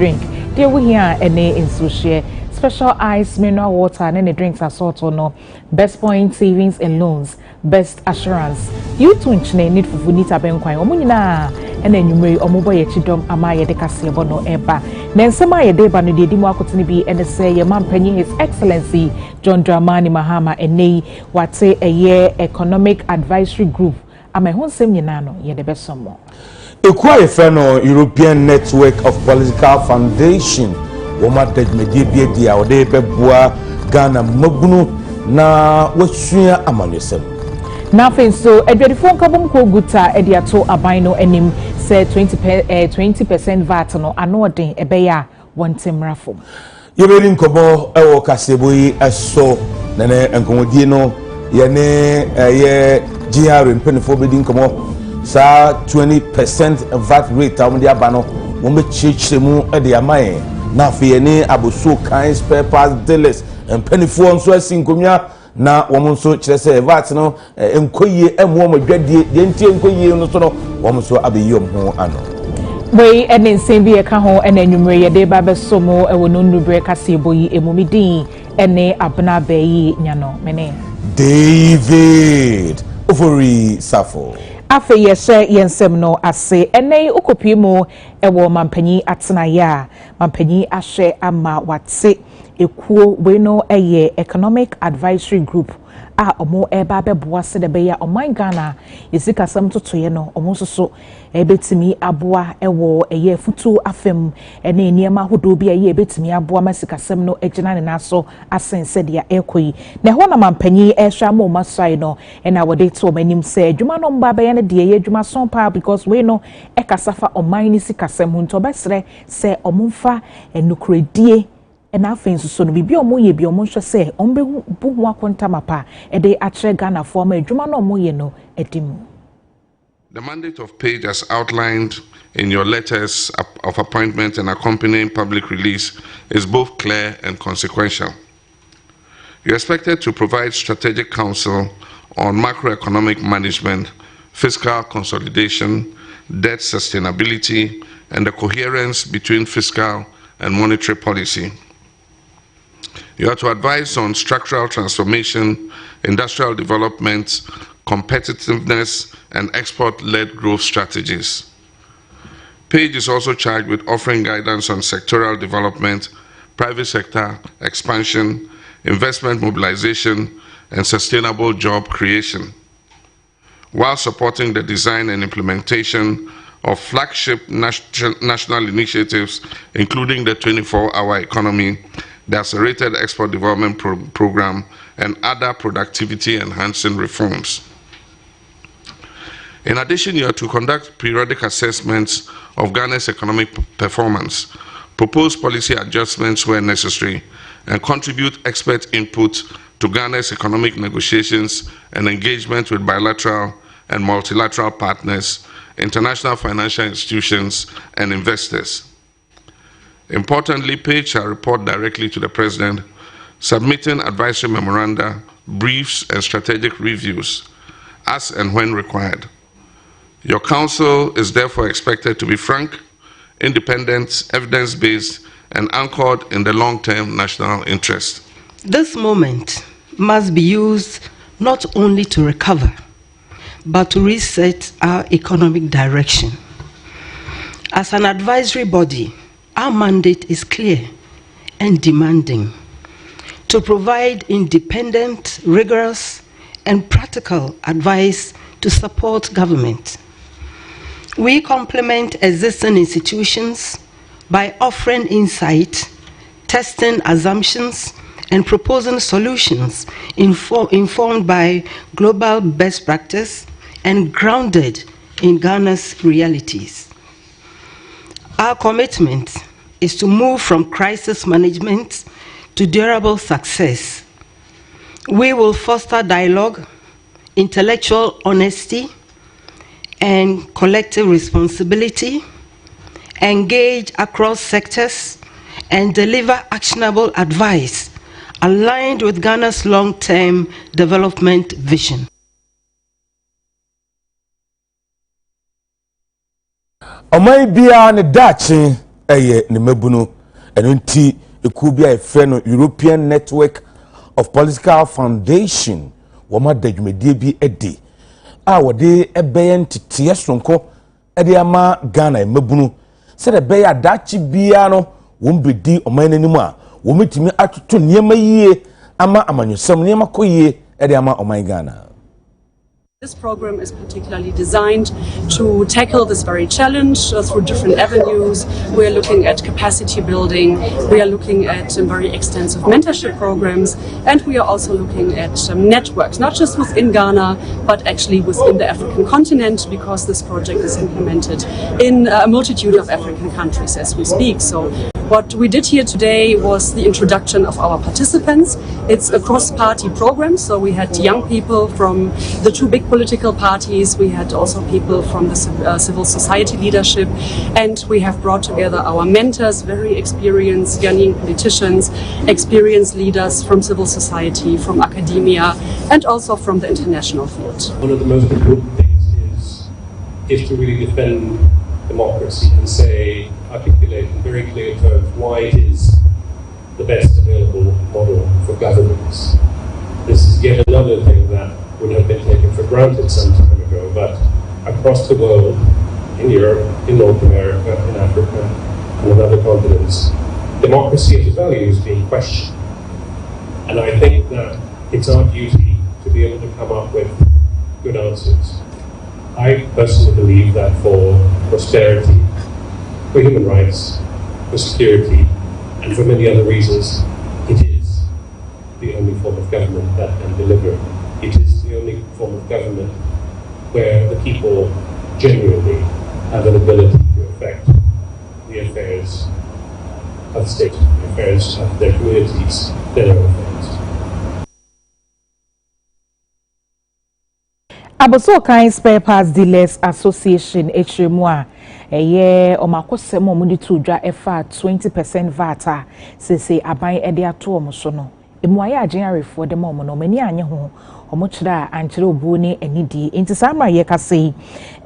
drink. Dear we here in social special ice mineral water and any drinks assorted or no. Best point savings and loans. Best assurance. You too need for Funita Benquai Omunina and then you may or mobile chidom amaya de Casiabono eba. Then some my deba no de Dimwakotini be and say your man penny His Excellency John Dramani Mahama and nay what say a year economic advisory group. I'm a home seminano, ye the best some more. A quiet fellow European Network of Political Foundation. Woma dej medie dia ode pebua Ghana magunu na wasuya amanesem. Na so edwedifo nkabom ko guta ediato abino enim say 20% VAT no anoden ebeya wontemrafo. Yebeli nkobo ewo kaseboyi eso nene enkomodie no ye ne ye GR mpenfo bedi nkomo sa 20% VAT rate amde abano mo me chichemu ede amaye na fiene aboso kan spare parts dealers mpenfo nso asinkomya na womo nso kire se VAT no enkoyie emu mo dwadie de ntie enkoyie no so no womo so abeyom ho ano we enen sembi eka ho enanwumre ye de ba besomo ewo no nubre kaseboyi emumidin ene abna bayi nyano mene David Ofori Safo afe yeshe yensem no ase ene ukopimo ewo mampanyi atena ya mampanyi ahwe ama wate ekuo we no eye economic advisory group a omo eba beboa se de be ya oman Ghana yesika sam totoye no omo soso ebetimi aboa ewo eye futu afem ene niema hodo bi eye ebetimi aboa masika sam no egina ne naso asense de ya ekoi na ho na mampanyi ehwa ma omasai no ena wode to omanim se adwuma no mba be ye ne de ye adwuma son pa because we no ekasafa oman ni sika sam hunto besre se omumfa enukredie and I think so no bibi omo ye bi omo hwe se ombe bu ho akonta mapa e de atre Ghana for ma adwuma no omo ye no edimu. The mandate of Page as outlined in your letters of appointment and accompanying public release is both clear and consequential. You're expected to provide strategic counsel on macroeconomic management, fiscal consolidation, debt sustainability, and the coherence between fiscal and monetary policy. You are to advise on structural transformation, industrial development, competitiveness, and export-led growth strategies. Page is also charged with offering guidance on sectoral development, private sector expansion, investment mobilization, and sustainable job creation, while supporting the design and implementation of flagship national initiatives, including the 24-hour economy, the Accelerated Export Development Program, and other productivity-enhancing reforms. In addition, you are to conduct periodic assessments of Ghana's economic performance, propose policy adjustments where necessary, and contribute expert input to Ghana's economic negotiations and engagement with bilateral and multilateral partners, international financial institutions, and investors. Importantly, Page shall report directly to the President, submitting advisory memoranda, briefs, and strategic reviews, as and when required. Your counsel is therefore expected to be frank, independent, evidence-based, and anchored in the long-term national interest. This moment must be used not only to recover, but to reset our economic direction. As an advisory body, our mandate is clear and demanding to provide independent, rigorous, and practical advice to support government. We complement existing institutions by offering insight, testing assumptions, and proposing solutions informed by global best practice and grounded in Ghana's realities. Our commitment is to move from crisis management to durable success. We will foster dialogue, intellectual honesty, and collective responsibility, engage across sectors, and deliver actionable advice aligned with Ghana's long-term development vision. Omai bia ne dachi eye ne mabunu eno nti ekuo bi a efe no European Network of Political Foundation woma dadwumedie bi edi a wode ebeye ntete sonko ede ama Ghana mabunu se de beye adachi bia no wombedi omananimu a wometimi atoto niema yie ama amanyosam niema koyie ede ama oman Ghana. This program is particularly designed to tackle this very challenge through different avenues. We are looking at capacity building, we are looking at very extensive mentorship programs, and we are also looking at networks, not just within Ghana, but actually within the African continent, because this project is implemented in a multitude of African countries as we speak. So what we did here today was the introduction of our participants. It's a cross-party program, so we had young people from the two big political parties, we had also people from the civil society leadership, and we have brought together our mentors, very experienced Ghanaian politicians, experienced leaders from civil society, from academia, and also from the international field. One of the most important things is to really defend democracy and say, articulate in very clear terms why it is the best available model for governance. This is yet another thing that would have been taken for granted some time ago, but across the world, in Europe, in North America, in Africa, and on other continents, democracy as a value is being questioned. And I think that it's our duty to be able to come up with good answers. I personally believe that for prosperity, for human rights, for security, and for many other reasons, it is the only form of government that can deliver. It is the only form of government where the people genuinely have an ability to affect the affairs of the state, the affairs of their communities, their own affairs. Abosokan Spare Parts Dealers Association Hremua eye omakosem omudi tudwa efa 20% VAT sese aban ede ato omoso no emuaye agenarefo de mo no mani anye ho omochira ankire obu ne anidi enti samra ye kase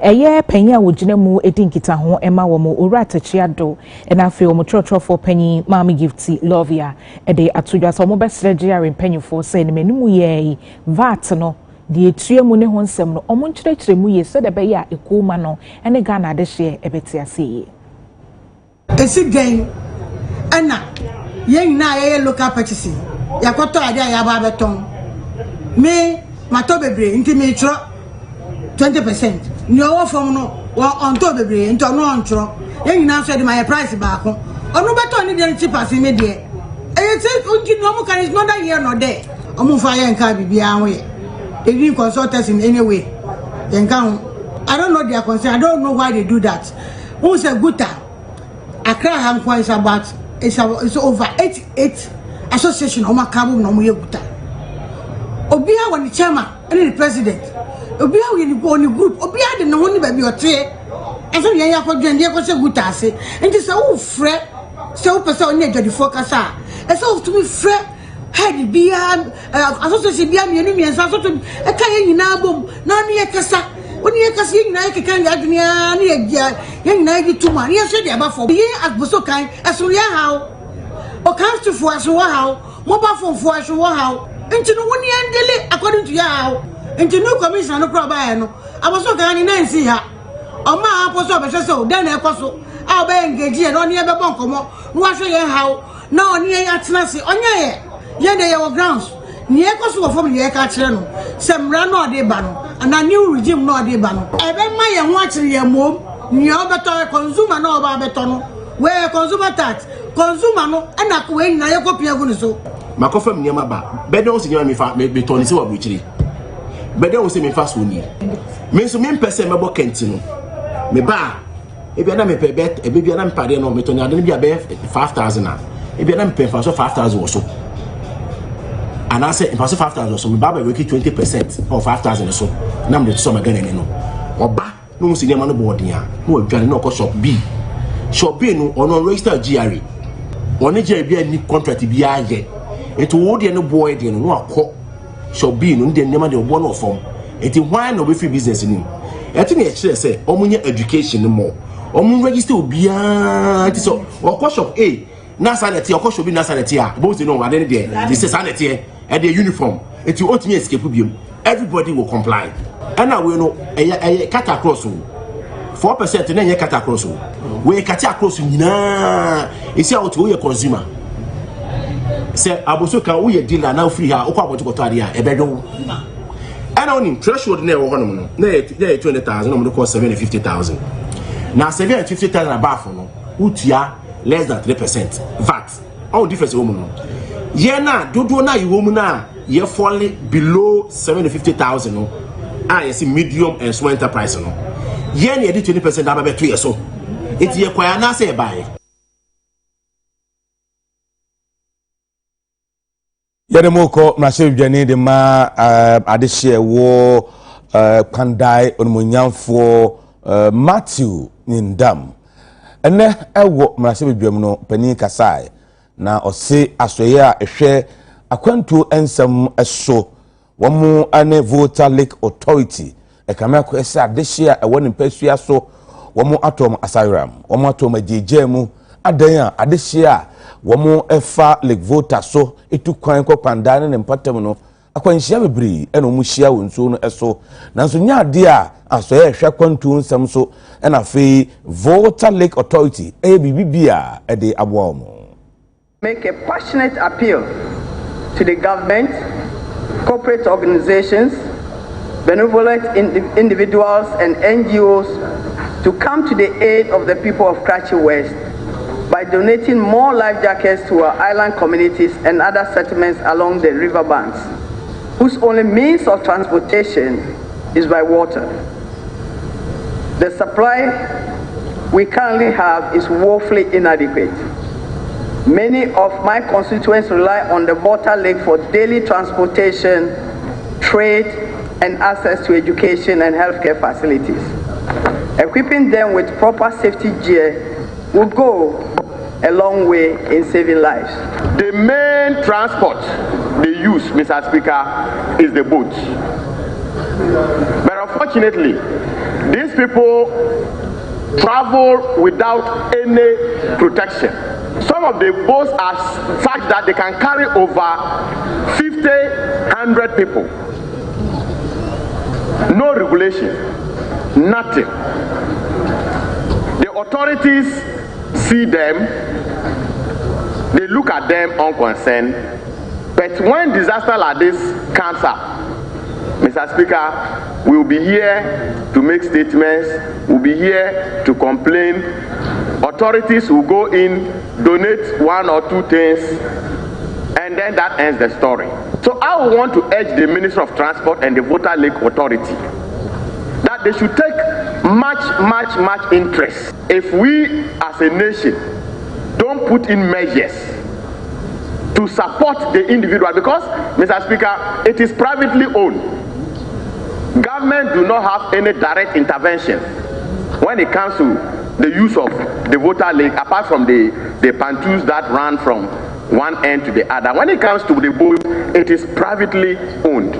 eye panya wogina mu edinkita ho ema wo mo owura tachiado na afi omotrofo panyi mami gifti lovia ede atudwa so mo besre gere panyfo se ne manimu ye VAT no die tuemu ne ho nsem no omo nkyerɛkyerɛ mu ye sɛ de be ya ekuma no ene Ghana de hye ebeti ase ye esi den ana yen na ye local purchasing yakoto ade ya ba beton me mato bebre nti me tro 20% ni owo fom no on to bebre nti ono on tro yen na so de my price ba ko onu beton ni de cheaper si me de e say unki no mo kan is not that here no there omo fa yen ka bibia ho ye even consultants in any way. I don't know their concern. I don't know why they do that. Who's a good time? Accra Hankwa is about it's over 88 association of Makabu no Muguta. Obia when the chairman and the president. Obia when you go on the group, Obia the no one baby or tray. And so Yaya Kojan Guta say, and this old fret so person near the focus. And so to be fret. Head be association be enemy and so to a kayan in album, none ye cassa. When you can like a kind of young night to money, I said about for being as Bosokai as we are how or comes to for us how mobile phone for us how into no 1 year daily according to Yao into no commission no problem. I was so kind in see her. Oh, my apostle, so then I apostle. I'll be engaged and on near the Boncomo, wash your how now near Atlantic on your yende your grounds near Kosovo from the Ekachano, some ran or de bano, and a new regime no de bano. I bet my and watching your mom, near better consumer no barbetono, where consumer tax, consumer no, and a queen Nayakopia Gunuso. Makofa Yamaba, better was in me for maybe Tony Sewa Witchery. Better was in fast wound. Means to mean person about Kentino. Me ba, if you don't pay bet, a baby and party no, me to not be a bet 5,000. If you don't pay for 5,000 or so. And I said, if I say 5,000 so, we buy 20% or 5,000 or so. Now I'm the sum again, no. Or back, no senior man board here. No, you no shop B. Shop B no, or no register GRE. Or no GRE any contract to be yet. It would no boy, no call. Shop B no, then never the one of form. It is why no free business in him. I think I should say, education more. omu register obia ti so okọ shop A na sanity okọ shop B na sanity a both no ade there this is sanity e dey uniform eti otimi escape biom everybody will comply and now we know cut across 4% na cut across we cut across nyina isi out we consumer say aboso kan we dealer now free ha okọ aboto koto ade a e bedo and on threshold na wo hono no na 200,000 no cost 750,000 now 750,000 above no utia less than 3% VAT all difference wo no ye na dodo na yiwo mu na ye fall below 750,000 no yes medium and small enterprise no ye na ye 20% aba beto ye so eti ye kwaya na say buy yɛde moko mrahye dwane de ma adehye wo pandai onmonyamfo Matthew Nindam ene ewo mrahye dwam no pani kasai na ose asoye a ehwe akwantu ensam eso womu ane Volta Lake Authority ekame ko ese adehye a ewo nimpasua so womu atom asairam womu atom agejemu adan a adehye a womu efa Lake Volta so etu kwan ko pandane ne mpatam no akwanhia bebri ena omu hia wonso no eso nanso nya ade a asoye ehwe akwantu ensam so ena fe Volta Lake Authority bibia e de aboa omo. Make a passionate appeal to the government, corporate organizations, benevolent individuals and NGOs to come to the aid of the people of Karachi West by donating more life jackets to our island communities and other settlements along the riverbanks, whose only means of transportation is by water. The supply we currently have is woefully inadequate. Many of my constituents rely on the Volta Lake for daily transportation, trade, and access to education and healthcare facilities. Equipping them with proper safety gear will go a long way in saving lives. The main transport they use, Mr. Speaker, is the boat. But unfortunately, these people travel without any protection. Some of the boats are such that they can carry over 100 people. No regulation, nothing. The authorities see them, they look at them unconcerned, but when disaster like this comes up, Mr. Speaker, we will be here to make statements, we'll be here to complain. Authorities will go in, donate one or two things, and then that ends the story. So I would want to urge the Minister of Transport and the Volta Lake Authority that they should take much interest. If we as a nation don't put in measures to support the individual, because, Mr. Speaker, it is privately owned. Government do not have any direct intervention when it comes to the use of the Volta Lake, apart from the pontoons that run from one end to the other. When it comes to the boat, it is privately owned.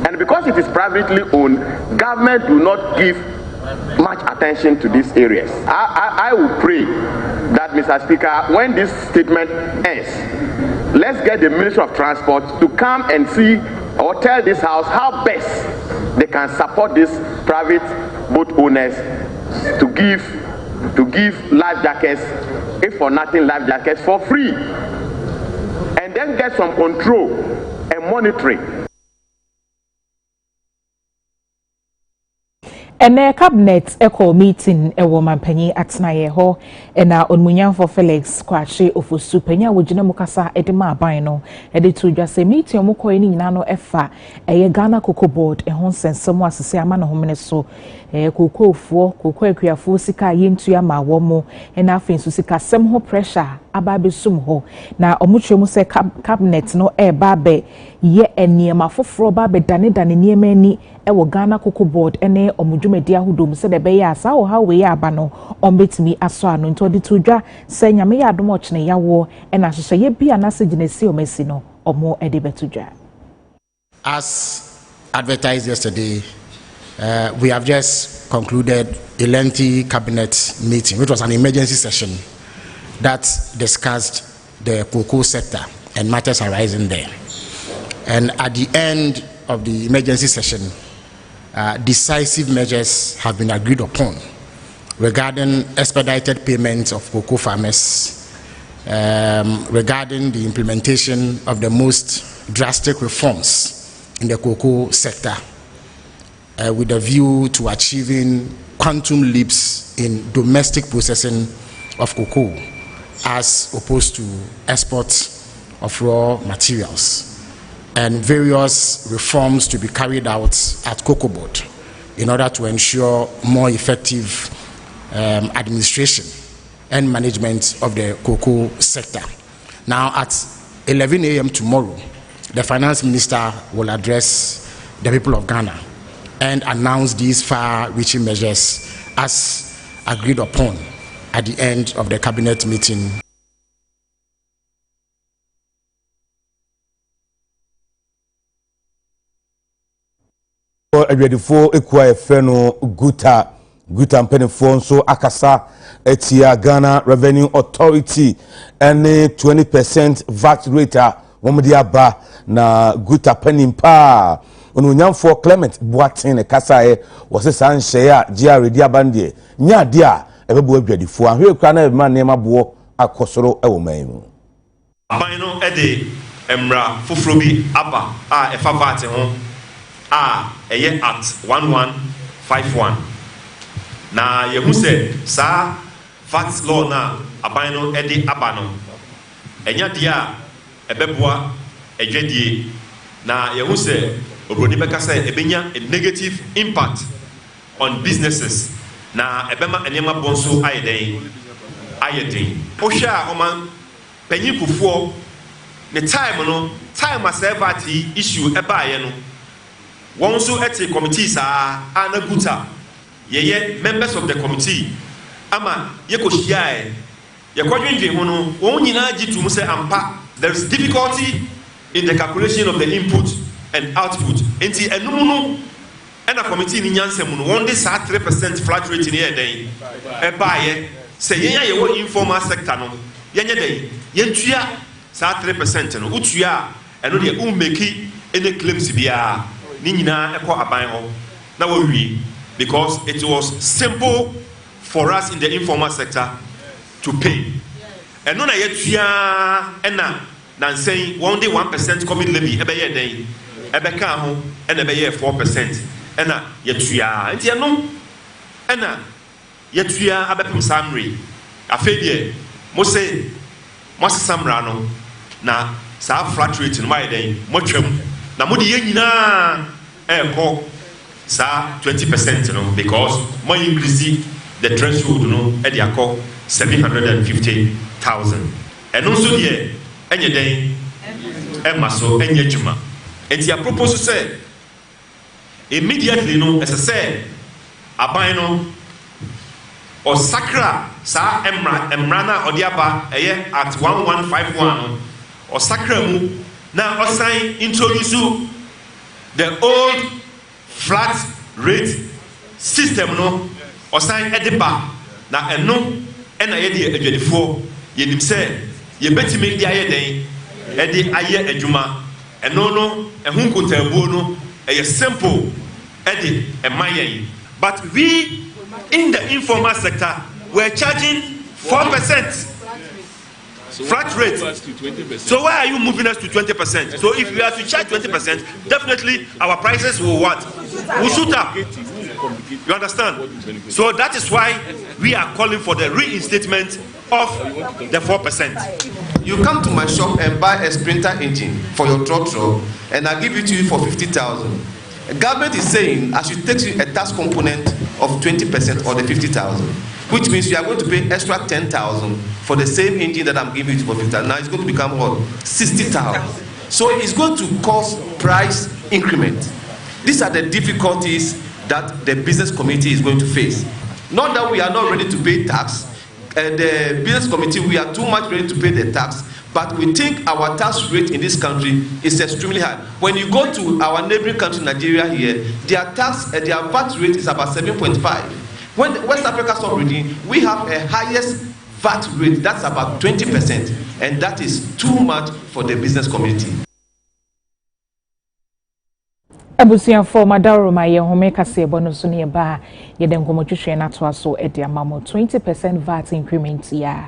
And because it is privately owned, government do not give much attention to these areas. I will pray that, Mr. Speaker, when this statement ends, let's get the Minister of Transport to come and see or tell this House how best they can support these private boat owners to give life jackets, if for nothing, life jackets for free, and then get some control and monitoring. And cabinet echo meeting ewo mampanyi atnaye ho ena onmunyamfo Felix Kwache ofosu panya wogina mukasa edema aban no ede to dwase meeting omukọ eni nyina no efa eye Ghana Cocoa Board ehon sensem asese ama no homene so kokoko akuafo sika yentua ma wo mo ena afensu sika sem ho pressure aba besum ho na omutwemu se cabinet no eba be ye eniema foforo ba be dane niema ani ewo Ghana Cocoa Board ene omudwumadi ahudom se de be ya sa o ha we ya aba no ombetimi aso ano nto de to dwa se nyame ya adom ochene yawo ena hwehwe ye bia na se ginesi omesi no omo ede betudwa. As advertised yesterday, we have just concluded a lengthy cabinet meeting, which was an emergency session that discussed the cocoa sector and matters arising there. And at the end of the emergency session, decisive measures have been agreed upon regarding expedited payments of cocoa farmers, regarding the implementation of the most drastic reforms in the cocoa sector, with a view to achieving quantum leaps in domestic processing of cocoa as opposed to exports of raw materials, and various reforms to be carried out at Cocoa Board in order to ensure more effective administration and management of the cocoa sector. Now, at 11 a.m. tomorrow, the Finance Minister will address the people of Ghana and announce these far-reaching measures as agreed upon at the end of the cabinet meeting. Adwadifo ekwa efeno guta mpenefo nso akasa etia Ghana Revenue Authority ene 20% VAT rate womdi aba na guta penimpa onunyamfo Clement Boatin ne kasae wose sanhye a GR di abande nya de a ebebo adwadifo ahwe kra na ema nema bo akosoro ewo man aban no ede emra foforo bi aba a efa VAT ho eye at 1151 na yehu se sa VAT law na aban no ede aba no enya dia ebeboa edwedie na yehu se obroni beka se ebenya a negative impact on businesses na ebema enema bonso ayeden ohwa oman panyikufuo ne time asevati issue ebaaye no one so at a committee sa anaguta ye members of the committee ama ye ko hia ye kwadwenje ho no won nyina gitu mu se ampa there is difficulty in the calculation of the input and output enti enum no and a committee ni nyansem no won dey sa 3% flat rate ni eden ebaaye se ye wo informal sector no ye nye den ye ntua sa 3% no utua eno de ummeki any claims bia ni nyina ekọ aban ho na wo wi because it was simple for us in the informal sector to pay eno na yetua ena na nsen one day 1% COVID levy ebe ye den ebe ka ho ena ebe ye 4% ena yetua enti eno ena yetua abepem samri afedie mo se mo samra no na sa flat rate no mai den mo twam na mo de ye nyina eko sa 20% no because mo increase the threshold no e de akọ 750,000 eno so de enye den e maso enye djuma enti a propose say immediately no as I say aban no o sakra sa emrana odiaba eye at 1151 o sakra mu na o sign introduce the old flat rate system no o sign ediba na eno ena ye de adwadifo ye nim se ye betimi de aye den e de aye adwuma eno no ehun kontabuo no eye simple e de emayen but we in the informal sector we're charging 4% flat rate. So why are you moving us to 20%? So if we are to charge 20%, definitely our prices will what? Will shoot up. You understand? So that is why we are calling for the reinstatement of the 4%. You come to my shop and buy a Sprinter engine for your truck, and I give it to you for 50,000. The government is saying I should take you a tax component of 20% or the 50,000, which means you are going to pay extra 10,000 for the same engine that I'm giving you for 50,000. Now it's going to become what? 60,000. So it's going to cause price increment. These are the difficulties that the business community is going to face. Not that we are not ready to pay tax. The business committee, we are too much ready to pay the tax, But we think our tax rate in this country is extremely high. When you go to our neighboring country, Nigeria, here, their VAT rate is about 7.5. When West Africa stop reading, we have a highest VAT rate, that's about 20%, and that is too much for the business community. Abusian for Madaro my home kase bonus ni ba ye den komo twetwe na to aso e de amamo 20% VAT increment ya